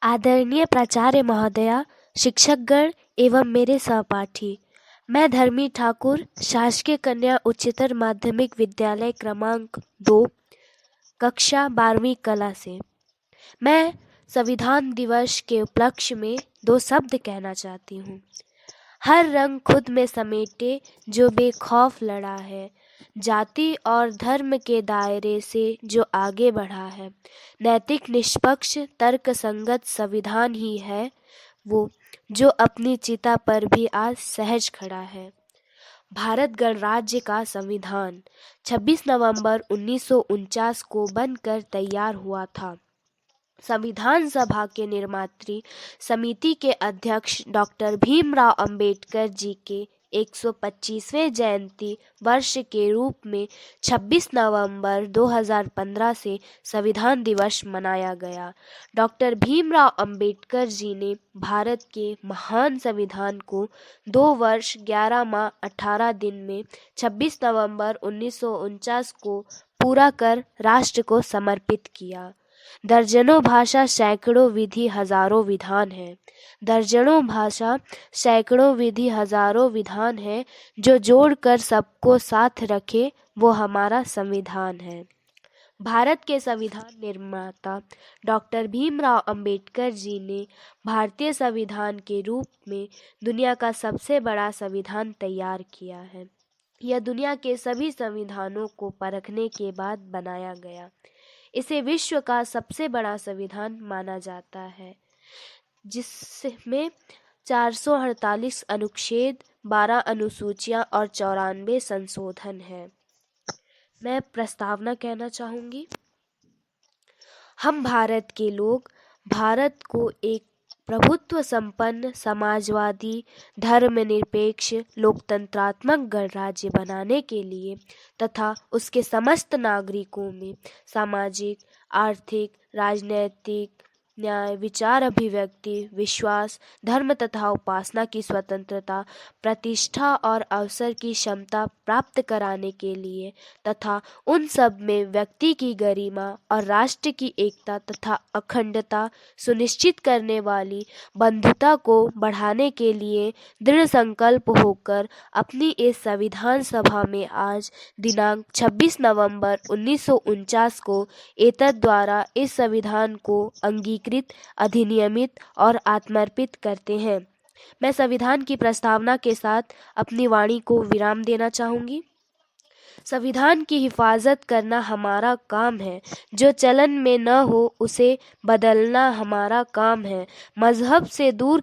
आदरणीय प्राचार्य महोदया, शिक्षकगण एवं मेरे सहपाठी, मैं धर्मी ठाकुर शासकीय कन्या उच्चतर माध्यमिक विद्यालय क्रमांक 2 कक्षा 12वीं कला से मैं संविधान दिवस के उपलक्ष्य में 2 शब्द कहना चाहती हूँ। हर रंग खुद में समेटे जो बेखौफ लड़ा है, जाति और धर्म के दायरे से जो आगे बढ़ा है, नैतिक निष्पक्ष तर्क संगत संविधान ही है वो जो अपनी चिता पर भी आज सहज खड़ा है। भारत गणराज्य का संविधान 26 नवंबर 1949 को बनकर तैयार हुआ था। संविधान सभा के निर्मात्री समिति के अध्यक्ष डॉक्टर भीमराव अंबेडकर जी के 125वें जयंती वर्ष के रूप में 26 नवंबर 2015 से संविधान दिवस मनाया गया। डॉक्टर भीमराव अंबेडकर जी ने भारत के महान संविधान को 2 वर्ष 11 माह 18 दिन में 26 नवंबर 1949 को पूरा कर राष्ट्र को समर्पित किया। दर्जनों भाषा सैकड़ों विधि हजारों विधान है। दर्जनों भाषा सैकड़ों विधि हजारों विधान है, जो जोड़कर सबको साथ रखे वो हमारा संविधान है। भारत के संविधान निर्माता डॉक्टर भीमराव अंबेडकर जी ने भारतीय संविधान के रूप में दुनिया का सबसे बड़ा संविधान तैयार किया है। यह दुनिया के सभी संविधानों को परखने के बाद बनाया गया। इसे विश्व का सबसे बड़ा संविधान माना जाता है, जिसमें 448 अनुच्छेद, 12 अनुसूचियां और 94 संशोधन हैं। मैं प्रस्तावना कहना चाहूँगी। हम भारत के लोग भारत को एक प्रभुत्व संपन्न, समाजवादी, धर्मनिरपेक्ष, लोकतंत्रात्मक गणराज्य बनाने के लिए तथा उसके समस्त नागरिकों में सामाजिक, आर्थिक, राजनैतिक, न्याय, विचार, अभिव्यक्ति, विश्वास, धर्म तथा उपासना की स्वतंत्रता, प्रतिष्ठा और अवसर की क्षमता प्राप्त कराने के लिए तथा उन सब में व्यक्ति की गरिमा और राष्ट्र की एकता तथा अखंडता सुनिश्चित करने वाली बंधुता को बढ़ाने के लिए दृढ़ संकल्प होकर अपनी इस संविधान सभा में आज दिनांक 26 नवंबर 1949 को एतद द्वारा इस संविधान को अंगीकृत, अधिनियमित और आत्मर्पित करते हैं। मैं संविधान की प्रस्तावना के साथ अपनी वाणी को विराम देना चाहूँगी। संविधान की हिफाजत करना हमारा काम है। जो चलन में न हो उसे बदलना हमारा काम है। मजहब से दूर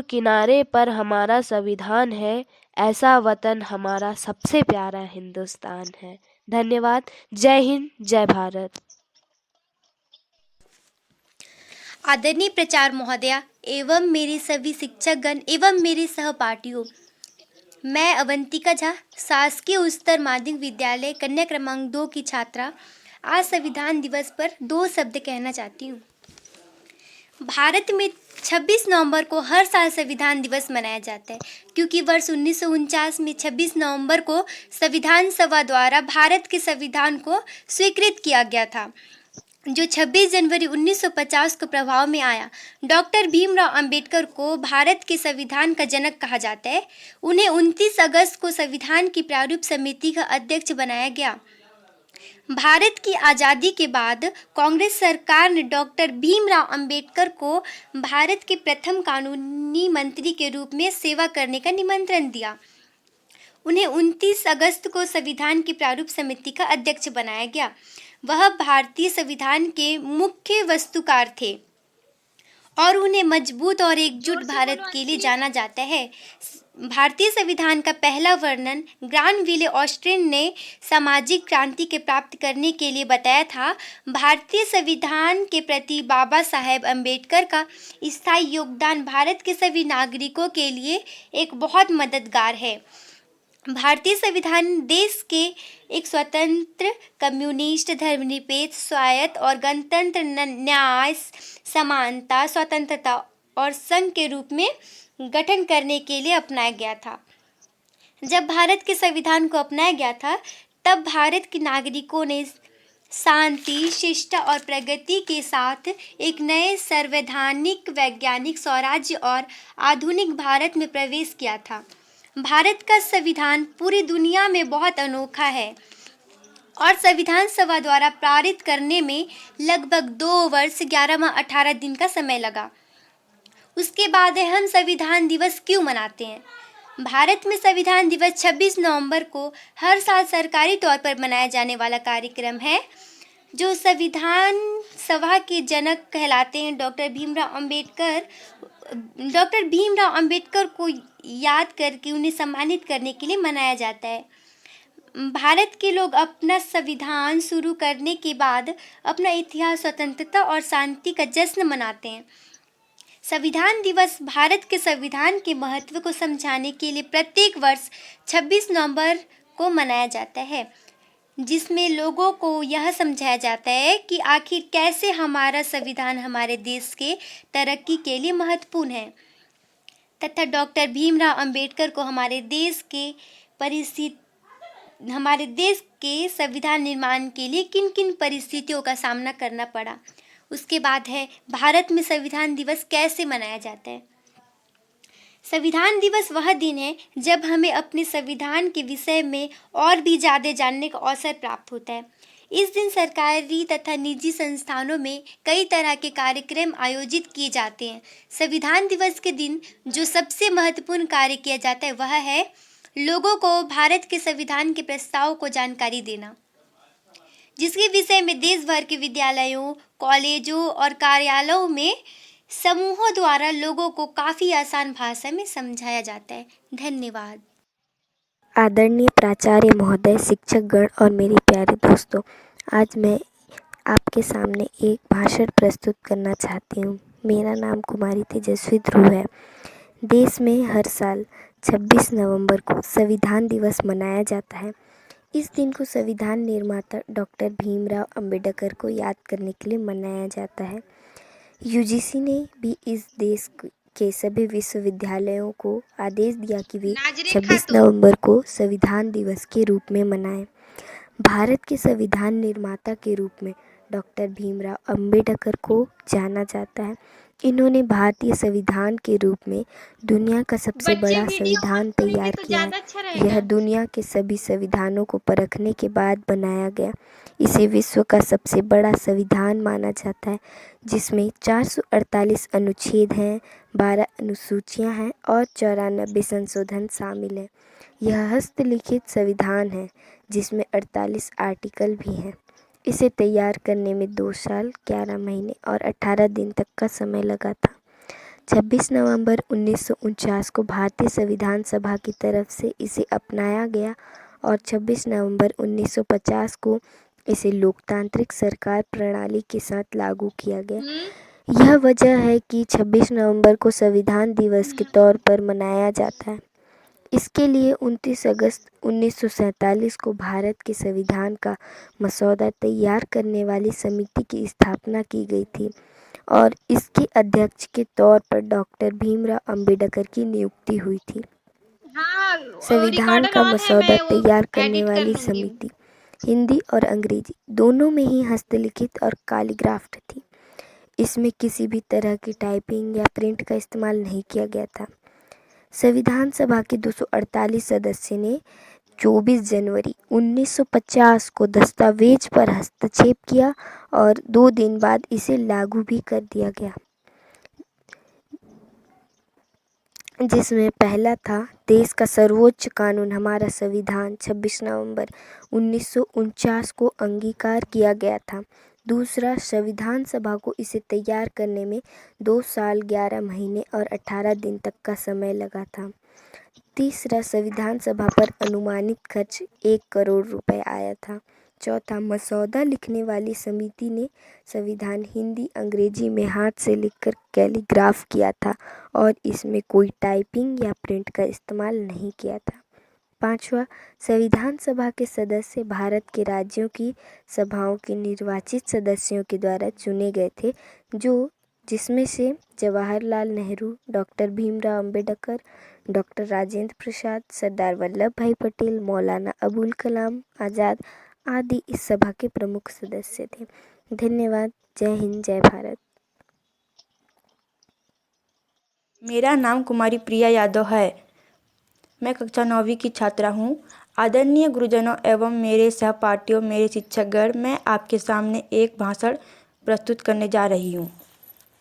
किनारे पर हमारा संविधान है। ऐसा वतन हमारा सबसे प्यारा हिंदुस्तान है। धन्यवाद। जय हिंद, जय भारत। आदरणीय प्राचार्य महोदया एवं मेरे सभी शिक्षकगण एवं मेरे सहपाठियों, मैं अवंतिका झा, शासकीय उच्चतर माध्यमिक विद्यालय कन्या क्रमांक 2 की छात्रा, आज संविधान दिवस पर 2 शब्द कहना चाहती हूँ। भारत में 26 नवंबर को हर साल संविधान दिवस मनाया जाता है, क्योंकि वर्ष 1949 में 26 नवंबर को संविधान सभा द्वारा भारत के संविधान को स्वीकृत किया गया था, जो 26 जनवरी 1950 को प्रभाव में आया। डॉक्टर भीमराव अंबेडकर को भारत के संविधान का जनक कहा जाता है। उन्हें 29 अगस्त को संविधान की प्रारूप समिति का अध्यक्ष बनाया गया। भारत की आज़ादी के बाद कांग्रेस सरकार ने डॉक्टर भीमराव अंबेडकर को भारत के प्रथम कानूनी मंत्री के रूप में सेवा करने का निमंत्रण दिया। उन्हें 29 अगस्त को संविधान की प्रारूप समिति का अध्यक्ष बनाया गया। वह भारतीय संविधान के मुख्य वस्तुकार थे और उन्हें मजबूत और एकजुट भारत के लिए जाना जाता है। भारतीय संविधान का पहला वर्णन ग्रानविले ऑस्ट्रिन ने सामाजिक क्रांति के प्राप्त करने के लिए बताया था। भारतीय संविधान के प्रति बाबा साहेब अम्बेडकर का स्थायी योगदान भारत के सभी नागरिकों के लिए एक बहुत मददगार है। भारतीय संविधान देश के एक स्वतंत्र, कम्युनिस्ट, धर्मनिरपेक्ष, स्वायत्त और गणतंत्र, न्याय, समानता, स्वतंत्रता और संघ के रूप में गठन करने के लिए अपनाया गया था। जब भारत के संविधान को अपनाया गया था, तब भारत के नागरिकों ने शांति, शिष्टता और प्रगति के साथ एक नए संवैधानिक वैज्ञानिक स्वराज्य और आधुनिक भारत में प्रवेश किया था। भारत का संविधान पूरी दुनिया में बहुत अनोखा है और संविधान सभा द्वारा पारित करने में लगभग 2 वर्ष 11 माह 18 दिन का समय लगा। उसके बाद हम संविधान दिवस क्यों मनाते हैं? भारत में संविधान दिवस 26 नवंबर को हर साल सरकारी तौर पर मनाया जाने वाला कार्यक्रम है, जो संविधान सभा के जनक कहलाते हैं डॉक्टर भीमराव अंबेडकर को याद करके उन्हें सम्मानित करने के लिए मनाया जाता है। भारत के लोग अपना संविधान शुरू करने के बाद अपना इतिहास, स्वतंत्रता और शांति का जश्न मनाते हैं। संविधान दिवस भारत के संविधान के महत्व को समझाने के लिए प्रत्येक वर्ष 26 नवंबर को मनाया जाता है, जिसमें लोगों को यह समझाया जाता है कि आखिर कैसे हमारा संविधान हमारे देश के तरक्की के लिए महत्वपूर्ण है तथा डॉक्टर भीमराव अंबेडकर को हमारे देश के संविधान निर्माण के लिए किन किन परिस्थितियों का सामना करना पड़ा। उसके बाद है भारत में संविधान दिवस कैसे मनाया जाता है। संविधान दिवस वह दिन है जब हमें अपने संविधान के विषय में और भी ज़्यादा जानने का अवसर प्राप्त होता है। इस दिन सरकारी तथा निजी संस्थानों में कई तरह के कार्यक्रम आयोजित किए जाते हैं। संविधान दिवस के दिन जो सबसे महत्वपूर्ण कार्य किया जाता है वह है लोगों को भारत के संविधान के प्रस्ताव को जानकारी देना, जिसके विषय में देश भर के विद्यालयों, कॉलेजों और कार्यालयों में समूहों द्वारा लोगों को काफ़ी आसान भाषा में समझाया जाता है। धन्यवाद। आदरणीय प्राचार्य महोदय, शिक्षकगण और मेरे प्यारे दोस्तों, आज मैं आपके सामने एक भाषण प्रस्तुत करना चाहती हूँ। मेरा नाम कुमारी तेजस्वी ध्रुव है। देश में हर साल 26 नवंबर को संविधान दिवस मनाया जाता है। इस दिन को संविधान निर्माता डॉक्टर भीमराव अंबेडकर को याद करने के लिए मनाया जाता है। यूजीसी ने भी इस देश के सभी विश्वविद्यालयों को आदेश दिया कि वे 26 नवंबर को संविधान दिवस के रूप में मनाएं। भारत के संविधान निर्माता के रूप में डॉक्टर भीमराव अंबेडकर को जाना जाता है। इन्होंने भारतीय संविधान के रूप में दुनिया का सबसे बड़ा संविधान तैयार किया है। यह दुनिया के सभी संविधानों को परखने के बाद बनाया गया। इसे विश्व का सबसे बड़ा संविधान माना जाता है, जिसमें 448 अनुच्छेद हैं, 12 अनुसूचियां हैं और 94 संशोधन शामिल हैं। यह हस्तलिखित संविधान है, जिसमें 48 आर्टिकल भी हैं। इसे तैयार करने में 2 साल 11 महीने और 18 दिन तक का समय लगा था। 26 नवंबर 1949 को भारतीय संविधान सभा की तरफ से इसे अपनाया गया और 26 नवंबर 1950 को इसे लोकतांत्रिक सरकार प्रणाली के साथ लागू किया गया। यह वजह है कि 26 नवंबर को संविधान दिवस के तौर पर मनाया जाता है। इसके लिए 29 अगस्त 1947 को भारत के संविधान का मसौदा तैयार करने वाली समिति की स्थापना की गई थी और इसके अध्यक्ष के तौर पर डॉक्टर भीमराव अंबेडकर की नियुक्ति हुई थी। संविधान का मसौदा तैयार करने वाली समिति हिंदी और अंग्रेजी दोनों में ही हस्तलिखित और कैलीग्राफ्ड थी। इसमें किसी भी तरह की टाइपिंग या प्रिंट का इस्तेमाल नहीं किया गया था। संविधान सभा के 248 सदस्य ने 24 जनवरी 1950 को दस्तावेज पर हस्तक्षेप किया और 2 दिन बाद इसे लागू भी कर दिया गया, जिसमें पहला था देश का सर्वोच्च कानून हमारा संविधान 26 नवंबर 1949 को अंगीकार किया गया था। दूसरा, संविधान सभा को इसे तैयार करने में 2 साल 11 महीने और 18 दिन तक का समय लगा था। तीसरा, संविधान सभा पर अनुमानित खर्च 1 करोड़ रुपए आया था। चौथा, मसौदा लिखने वाली समिति ने संविधान हिंदी अंग्रेजी में हाथ से लिखकर कैलीग्राफ किया था और इसमें कोई टाइपिंग या प्रिंट का इस्तेमाल नहीं किया था। पांचवा, संविधान सभा के सदस्य भारत के राज्यों की सभाओं के निर्वाचित सदस्यों के द्वारा चुने गए थे, जिसमें से जवाहरलाल नेहरू, डॉक्टर भीमराव अंबेडकर, डॉक्टर राजेंद्र प्रसाद, सरदार वल्लभ भाई पटेल, मौलाना अबुल कलाम आज़ाद आदि इस सभा के प्रमुख सदस्य थे। धन्यवाद। जय हिंद, जय भारत। मेरा नाम कुमारी प्रिया यादव है। मैं कक्षा 9वीं की छात्रा हूँ। आदरणीय गुरुजनों एवं मेरे सहपाठियों, मेरे शिक्षकगण, मैं आपके सामने एक भाषण प्रस्तुत करने जा रही हूँ।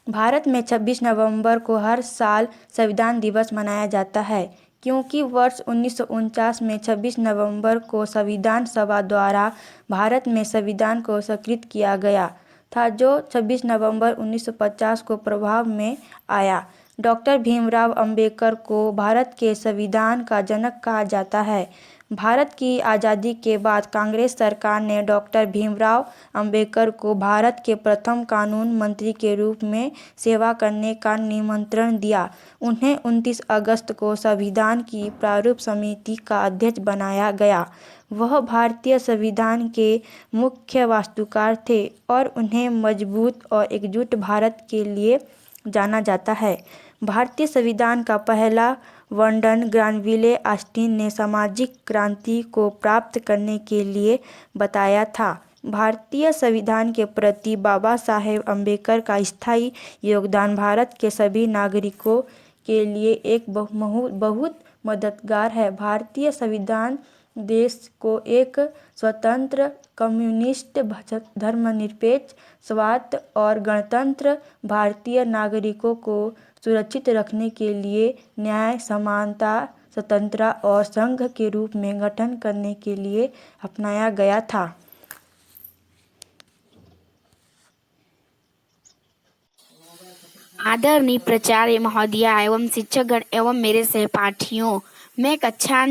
भारत में 26 नवंबर को हर साल संविधान दिवस मनाया जाता है, क्योंकि वर्ष 1949 में 26 नवंबर को संविधान सभा द्वारा भारत में संविधान को स्वीकृत किया गया था, जो 26 नवंबर 1950 को प्रभाव में आया। डॉक्टर भीमराव अंबेडकर को भारत के संविधान का जनक कहा जाता है। भारत की आज़ादी के बाद कांग्रेस सरकार ने डॉक्टर भीमराव अंबेडकर को भारत के प्रथम कानून मंत्री के रूप में सेवा करने का निमंत्रण दिया। उन्हें 29 अगस्त को संविधान की प्रारूप समिति का अध्यक्ष बनाया गया। वह भारतीय संविधान के मुख्य वास्तुकार थे और उन्हें मजबूत और एकजुट भारत के लिए जाना जाता है। भारतीय संविधान का पहला वर्णन ग्रानविले ऑस्टिन ने सामाजिक क्रांति को प्राप्त करने के लिए बताया था। भारतीय संविधान के प्रति बाबा साहेब अम्बेडकर का स्थायी योगदान भारत के सभी नागरिकों के लिए एक बहुत मददगार है। भारतीय संविधान देश को एक स्वतंत्र, कम्युनिस्ट, धर्मनिरपेक्ष, स्वायत्त और गणतंत्र भारतीय नागरिकों को सुरक्षित रखने के लिए न्याय, समानता, स्वतंत्रता और संघ के रूप में गठन करने के लिए अपनाया गया था। आदरणीय प्राचार्य महोदया एवं शिक्षकगण एवं मेरे सहपाठियों, मैं कक्षा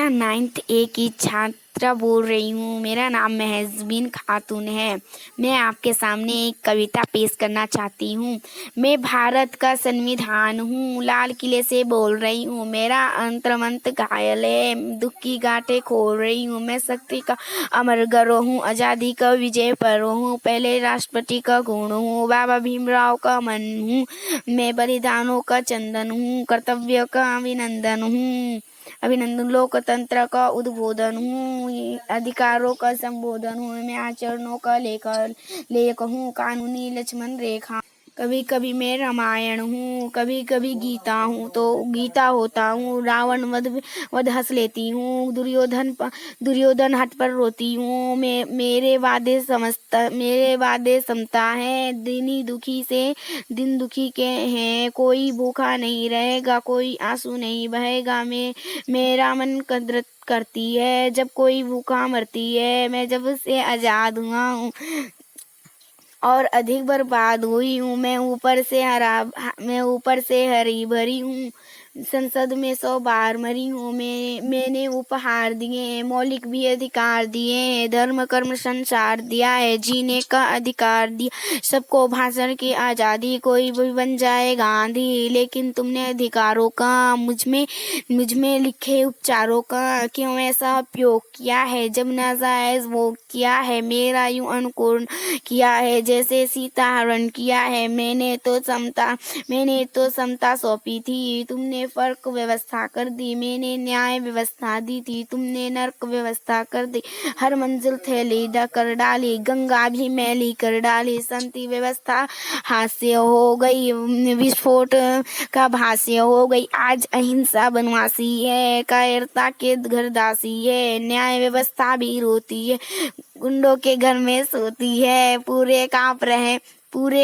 9th ए की छात्रा बोल रही हूँ। मेरा नाम महजबीन खातून है। मैं आपके सामने एक कविता पेश करना चाहती हूँ। मैं भारत का संविधान हूँ, लाल किले से बोल रही हूँ। मेरा अंतर्मंत घायल है, दुख की गांठें खोल रही हूँ। मैं शक्ति का अमर गर्व हूँ, आज़ादी का विजय पर्व हूँ, पहले राष्ट्रपति का गुण हूँ, बाबा भीमराव का मन हूँ। मैं बलिदानों का चंदन हूँ, कर्तव्य का अभिनंदन, लोकतंत्र का उद्बोधन हूँ, अधिकारों का संबोधन हूँ। मैं आचरणों का लेख हूँ, कानूनी लक्ष्मण रेखा। कभी कभी मैं रामायण हूँ, कभी कभी गीता होता हूँ। रावण वध हंस लेती हूँ, दुर्योधन हट पर रोती हूँ। मेरे वादे समता है, दिन दुखी के हैं। कोई भूखा नहीं रहेगा, कोई आंसू नहीं बहेगा। मेरा मन कदरत करती है जब कोई भूखा मरती है। मैं जब से आजाद हुआ हूँ और अधिक बर्बाद हुई हूँ। मैं ऊपर से हरी भरी हूँ, संसद में 100 बार मरी हूँ। मैंने उपहार दिए, मौलिक भी अधिकार दिए, धर्म कर्म संसार दिया है, जीने का अधिकार दिया सबको, भाषण की आज़ादी, कोई भी बन जाए गांधी। लेकिन तुमने अधिकारों का मुझ में लिखे उपचारों का क्यों ऐसा उपयोग किया है? जब नाजायज वो किया है, मेरा यूं अनुकरण किया है जैसे सीता हरण किया है। मैंने तो समता सौंपी थी, तुमने फर्क व्यवस्था कर दी। मैंने न्याय व्यवस्था दी थी, तुमने नर्क व्यवस्था कर दी। हर मंजिल थैली कर डाली, गंगा भी मैली कर डाली। शांति व्यवस्था हास्य हो गई, विस्फोट का भाष्य हो गई। आज अहिंसा बनवासी है, कायरता के घरदासी है। न्याय व्यवस्था भी रोती है, गुंडों के घर में सोती है। पूरे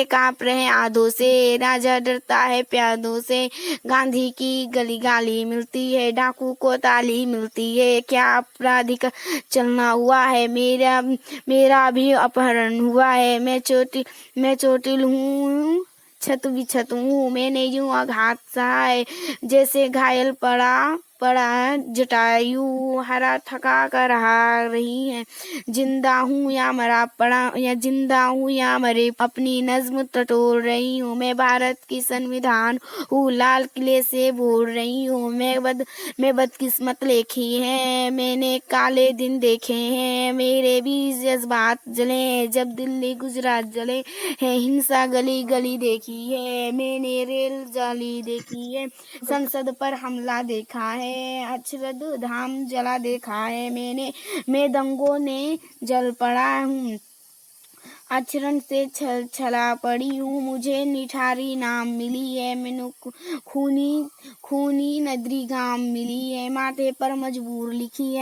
कांप रहे आधों से, राजा डरता है प्यादों से। गांधी की गली गाली मिलती है, डाकू को ताली मिलती है। क्या आपराधिक का चलना हुआ है? मेरा भी अपहरण हुआ है। मैं चोटिल हूँ, छत बिछत हूँ। मैंने यूं आघात सहा है जैसे घायल पड़ा जटायु, हरा थका कर रही है। जिंदा हूँ या मरे, अपनी नज्म टटोल रही हूँ। मैं भारत की संविधान हूँ, लाल किले से बोल रही हूँ। मैं बदकिस्मत लिखी है, मैंने काले दिन देखे हैं। मेरे भी जज्बात जले हैं जब दिल्ली गुजरात जले हैं। हिंसा गली गली देखी है, मैंने रेल जाली देखी है, संसद पर हमला देखा है। है। अक्षरद धाम जला देखा है मैंने, मैं दंगों ने जल पड़ा हूँ। आचरण से छल छला पड़ी हूँ, मुझे निठारी नाम मिली है। मैंने खूनी खूनी नदरी गाम मिली है। माथे पर मजबूर लिखी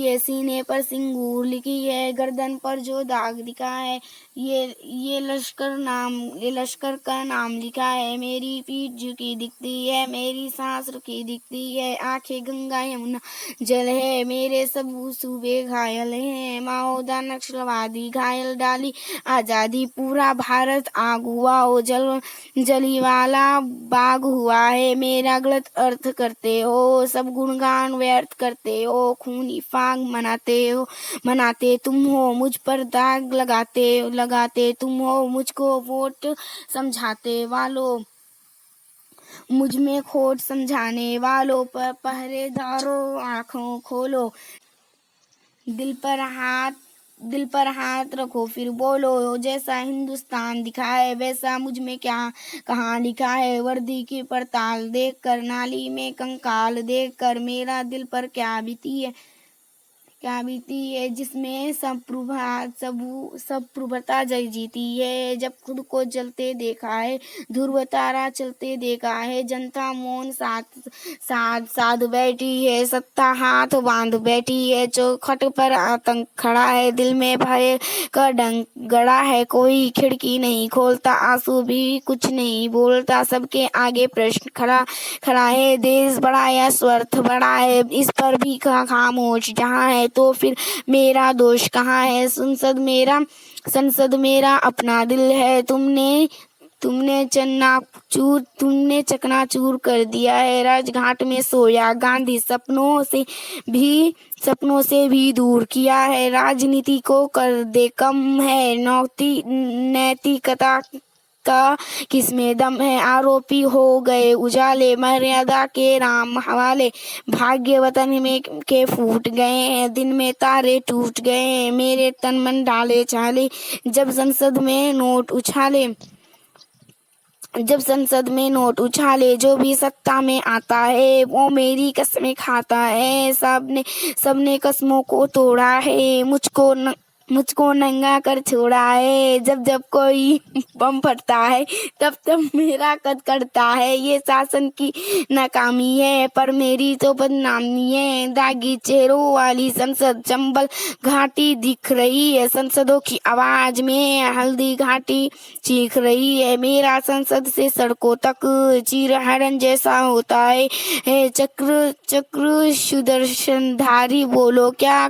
है, सीने पर सिंगूर लिखी है, गर्दन पर जो दाग दिखा है ये लश्कर का नाम लिखा है। मेरी पीठ झुकी दिखती है, मेरी सांस रुकी दिखती है, आंखें गंगा यमुना जल है, मेरे सब सूबे घायल हैं। माओदा नक्सलवादी घायल डाली आजादी, पूरा भारत आग हुआ हो, जलीवाला बाग हुआ है। मेरा गलत अर्थ करते हो, सब गुणगान व्यर्थ करते हो, खूनी फाग मनाते तुम हो, मुझ पर दाग लगाते तुम हो, मुझको वोट समझाते वालों, मुझ में खोट समझाने वालों, पर पहरेदारों आंखों खोलो, दिल पर हाथ रखो फिर बोलो। जैसा हिंदुस्तान दिखा है वैसा मुझ में क्या कहाँ लिखा है। वर्दी की पड़ताल देख कर, नाली में कंकाल देख कर, मेरा दिल पर क्या बीती है, जिसमें सब प्रभुता जय जीती है। जब खुद को जलते देखा है, ध्रुव तारा चलते देखा है, जनता मौन साध बैठी है, सत्ता हाथ बांध बैठी है, चौखट पर आतंक खड़ा है, दिल में भय का डंक गड़ा है, कोई खिड़की नहीं खोलता, आंसू भी कुछ नहीं बोलता, सबके आगे प्रश्न खड़ा है, देश बड़ा या स्वार्थ बड़ा है, इस पर भी खामोश जहाँ है, तो फिर मेरा दोष कहाँ है। संसद मेरा अपना दिल है, तुमने चकनाचूर कर दिया है। राजघाट में सोया गांधी सपनों से भी दूर किया है। राजनीति को कर दे कम है, नैतिकता का किसमें दम है। आरोपी हो गए उजाले, मर्यादा के राम हवाले, भाग्य वतन में के फूट गए हैं, दिन में तारे टूट गए हैं, मेरे तन मन डाले चाले, जब संसद में नोट उछाले, जो भी सत्ता में आता है वो मेरी कसमें खाता है। सबने कसमों को तोड़ा है, मुझको नंगा कर छोड़ा है। जब कोई बम फटता है तब मेरा कद करता है। ये शासन की नाकामी है पर मेरी तो बदनामी है। दागी चेहरों वाली संसद चंबल घाटी दिख रही है, संसदों की आवाज में हल्दी घाटी चीख रही है। मेरा संसद से सड़कों तक चीरहरण जैसा होता है। चक्र सुदर्शनधारी बोलो, क्या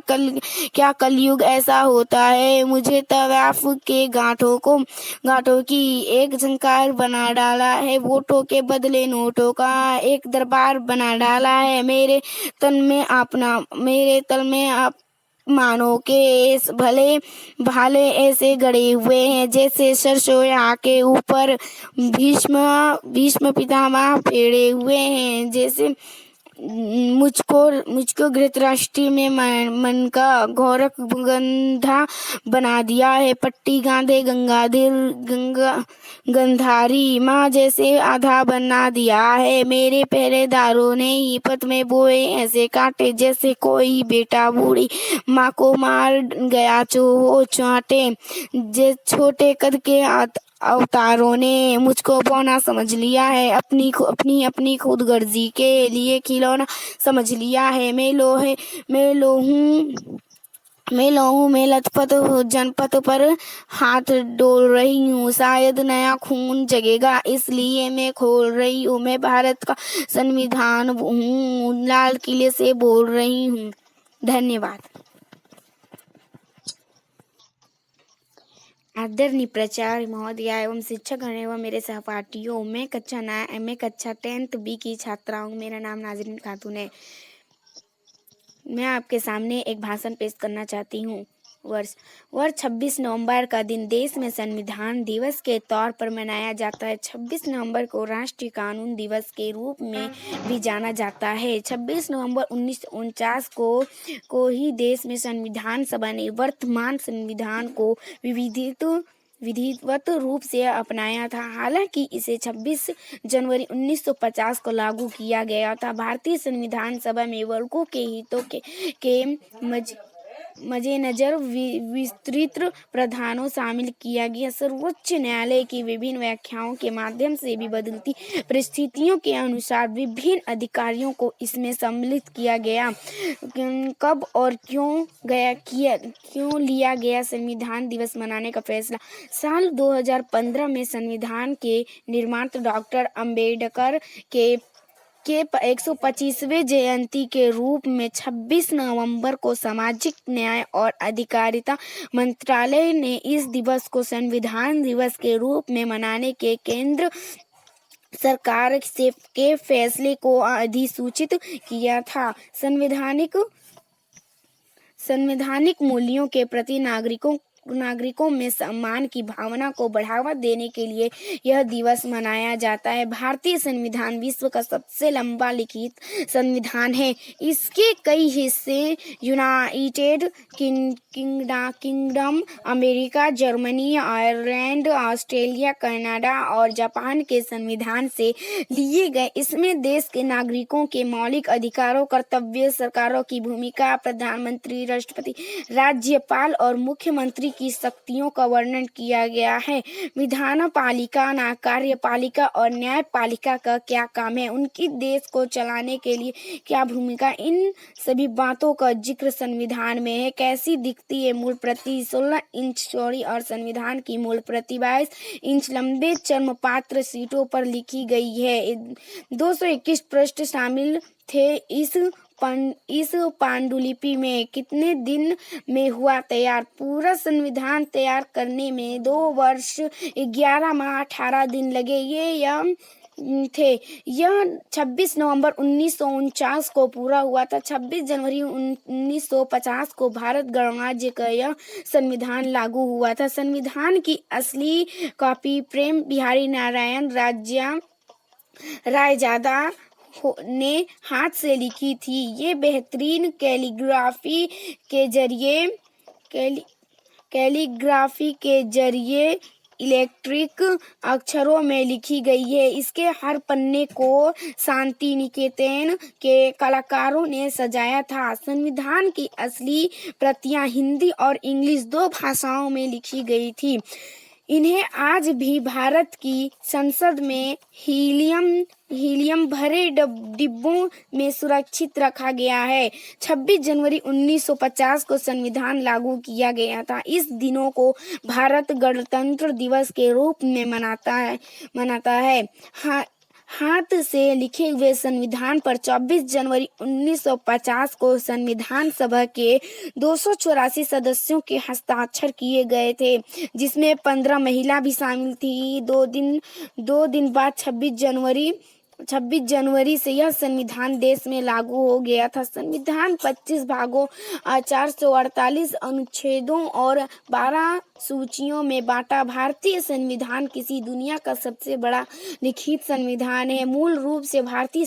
कलयुग ऐसा होता है। मुझे तवाफ के गांठों की एक झंकार बना डाला है, वोटों के बदले नोटों का एक दरबार बना डाला है। मेरे तन में आप मानो के भले भाले ऐसे गड़े हुए हैं जैसे सरसों के ऊपर भीष्म पितामह फेरे हुए हैं। जैसे मुझको धृतराष्ट्र में मन का गोरख गंधा बना दिया है। पट्टी गांधे गंधारी माँ जैसे आधा बना दिया है। मेरे पहरेदारों ने ही पथ में बोए ऐसे कांटे जैसे कोई बेटा बूढ़ी माँ को मार गया चाटे। छोटे कद के अवतारों ने मुझको बौना समझ लिया है, अपनी खुदगर्जी के लिए खिलौना समझ लिया है। मैं लथपथ जनपद पर हाथ डोल रही हूँ, शायद नया खून जगेगा इसलिए मैं खोल रही हूँ। मैं भारत का संविधान हूँ, लाल किले से बोल रही हूँ। धन्यवाद। आदरणीय प्राचार्य महोदय एवं शिक्षकगण एवं मेरे सहपाठियों, मैं कक्षा 10th B की छात्रा हूँ। मेरा नाम नाजरीन खातून है। मैं आपके सामने एक भाषण पेश करना चाहती हूँ। वर्ष 26 नवंबर का दिन देश में संविधान दिवस के तौर पर मनाया जाता है। 26 नवंबर को राष्ट्रीय कानून दिवस के रूप में भी जाना जाता है। 26 नवंबर 1949 को ही देश में संविधान सभा ने वर्तमान संविधान को विधिवत रूप से अपनाया था। हालांकि इसे 26 जनवरी 1950 को लागू किया गया था। भारतीय संविधान सभा में वर्गों के हितों के मद्देनजर विस्तृत प्रावधानों शामिल किया गया। सर्वोच्च न्यायालय की विभिन्न व्याख्याओं के माध्यम से भी बदलती परिस्थितियों के अनुसार विभिन्न अधिकारियों को इसमें सम्मिलित किया गया। कब और क्यों लिया गया संविधान दिवस मनाने का फैसला? साल 2015 में संविधान के निर्माता डॉक्टर अम्बेडकर के 125वें जयंती के रूप में 26 नवंबर को सामाजिक न्याय और अधिकारिता मंत्रालय ने इस दिवस को संविधान दिवस के रूप में मनाने के केंद्र सरकार के फैसले को अधिसूचित किया था। संवैधानिक मूल्यों के प्रति नागरिकों में सम्मान की भावना को बढ़ावा देने के लिए यह दिवस मनाया जाता है। भारतीय संविधान विश्व का सबसे लंबा लिखित संविधान है। इसके कई हिस्से United kingdom, America, Germany, Ireland, Australia, Canada और जापान के संविधान से लिए गए। इसमें देश के नागरिकों के मौलिक अधिकारों, कर्तव्य, सरकारों की भूमिका, प्रधानमंत्री, राष्ट्रपति, राज्यपाल और मुख्यमंत्री की शक्तियों का वर्णन किया गया है। विधान पालिका, कार्यपालिका और न्यायपालिका का क्या काम है, उनकी देश को चलाने के लिए क्या भूमिका, इन सभी बातों का जिक्र संविधान में है। कैसी दिखती है मूल प्रति? 16 इंच चौड़ी और संविधान की मूल प्रति 22 इंच लंबे चर्मपत्र शीटों पर लिखी गई है। 221 पृष्ठ शामिल थे। इस पांडुलिपि में कितने दिन में हुआ तैयार? पूरा संविधान तैयार करने में 2 वर्ष 11 माह 18 दिन लगे। यह 26 नवंबर 1949 को पूरा हुआ था। 26 जनवरी 1950 को भारत गणराज्य का यह संविधान लागू हुआ था। संविधान की असली कॉपी प्रेम बिहारी नारायण रायजादा ने हाथ से लिखी थी। ये बेहतरीन कैलीग्राफी के जरिए इलेक्ट्रिक अक्षरों में लिखी गई है। इसके हर पन्ने को शांति निकेतन के कलाकारों ने सजाया था। संविधान की असली प्रतियां हिंदी और इंग्लिश 2 भाषाओं में लिखी गई थी। इन्हें आज भी भारत की संसद में हीलियम भरे डिब्बों में सुरक्षित रखा गया है। 26 जनवरी 1950 को संविधान लागू किया गया था। इस दिनों को भारत गणतंत्र दिवस के रूप में मनाता है। हाथ से लिखे हुए संविधान पर 24 जनवरी 1950 को संविधान सभा के 284 सदस्यों के हस्ताक्षर किए गए थे, जिसमें 15 महिला भी शामिल थी। 2 दिन बाद 26 जनवरी से यह संविधान देश में लागू हो गया था। संविधान 25 भागों, 448 अनुच्छेदों और 12 सूचियों में बांटा। भारतीय संविधान किसी दुनिया का सबसे बड़ा लिखित संविधान है। मूल रूप से भारतीय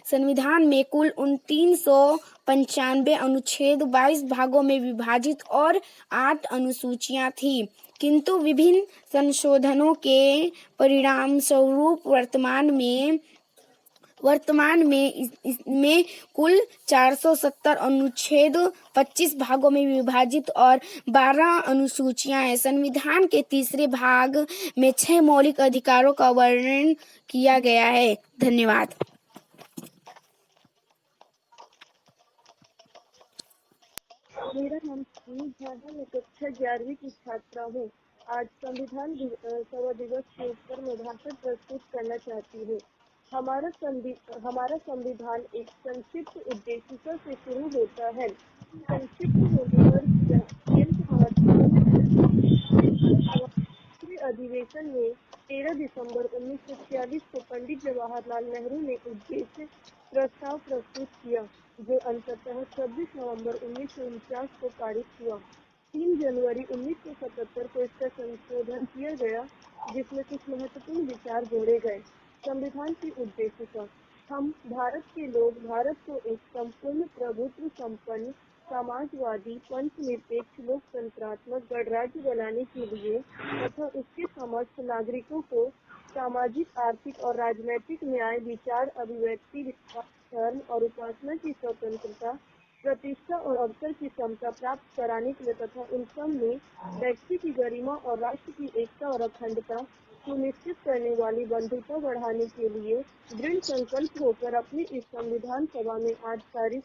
संविधान में कुल 395 अनुच्छेद 22 भागों में विभाजित और 8 अनुसूचियां थी, किंतु विभिन्न संशोधनों के परिणाम स्वरूप वर्तमान में इसमें कुल 470 अनुच्छेद 25 भागों में विभाजित और 12 अनुसूचियां हैं। संविधान के तीसरे भाग में 6 मौलिक अधिकारों का वर्णन किया गया है। धन्यवाद। मेरा नाम सुनील झा है। मैं कक्षा 11वीं की छात्रा हूँ। आज संविधान सभा दिवस के ऊपर मैं भाषण प्रस्तुत करना चाहती हूँ। हमारा संविधान एक संक्षिप्त उद्देशिका से शुरू होता है। संक्षिप्त होने पर अधिवेशन में 13 दिसंबर 1946 को पंडित जवाहरलाल नेहरू ने उद्देश्य प्रस्ताव प्रस्तुत किया, जो अंततः 26 नवंबर 1949 को पारित हुआ। 3 जनवरी 1977 को इसका संशोधन किया गया, जिसमें कुछ महत्वपूर्ण विचार जोड़े गए। संविधान की उद्देशिका: हम भारत के लोग भारत को एक संपूर्ण प्रभुत्व संपन्न समाजवादी पंचनिरपेक्ष लोकतंत्रात्मक गणराज्य बनाने के लिए तथा उसके समस्त नागरिकों को सामाजिक, आर्थिक और राजनैतिक न्याय, विचार, अभिव्यक्ति, विश्वास, धर्म और उपासना की स्वतंत्रता, प्रतिष्ठा और अवसर की समता प्राप्त कराने के लिए तथा उन सब में व्यक्ति की गरिमा और राष्ट्र की एकता और अखंडता सुनिश्चित करने वाली बंधुता बढ़ाने के लिए दृढ़ संकल्प होकर अपनी इस संविधान सभा में आज तारीख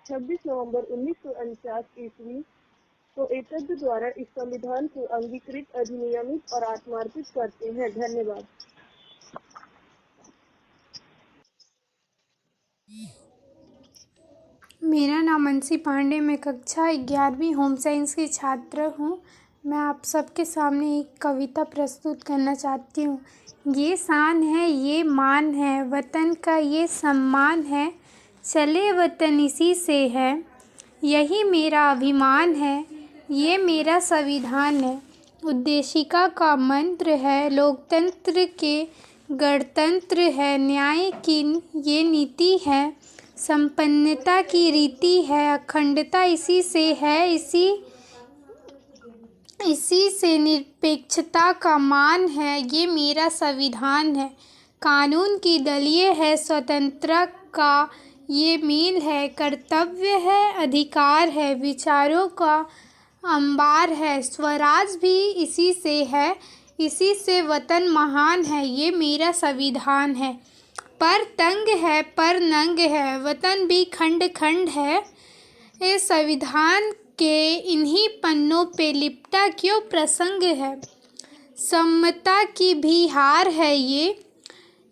26 नवंबर 1949 ईस्वी को एतद द्वारा इस संविधान को अंगीकृत, अधिनियमित और आत्मार्पित करते हैं। धन्यवाद। मेरा नाम अंशी पांडे, मैं कक्षा 11वीं होम साइंस की छात्र हूँ। मैं आप सबके सामने एक कविता प्रस्तुत करना चाहती हूँ। ये शान है, ये मान है, वतन का ये सम्मान है, चले वतन इसी से है, यही मेरा अभिमान है, ये मेरा संविधान है, उद्देशिका का मंत्र है, लोकतंत्र के गणतंत्र है, न्याय की ये नीति है, संपन्नता की रीति है, अखंडता इसी से है, इसी से निरपेक्षता का मान है, ये मेरा संविधान है, कानून की दलीय है, स्वतंत्रता का ये मील है, कर्तव्य है, अधिकार है, विचारों का अंबार है, स्वराज भी इसी से है, इसी से वतन महान है, ये मेरा संविधान है, पर तंग है, पर नंग है, वतन भी खंड खंड है, इस संविधान के इन्हीं पन्नों पे लिपटा क्यों प्रसंग है, समता की भी हार है ये,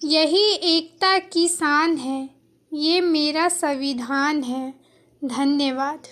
यही एकता की शान है, ये मेरा संविधान है। धन्यवाद।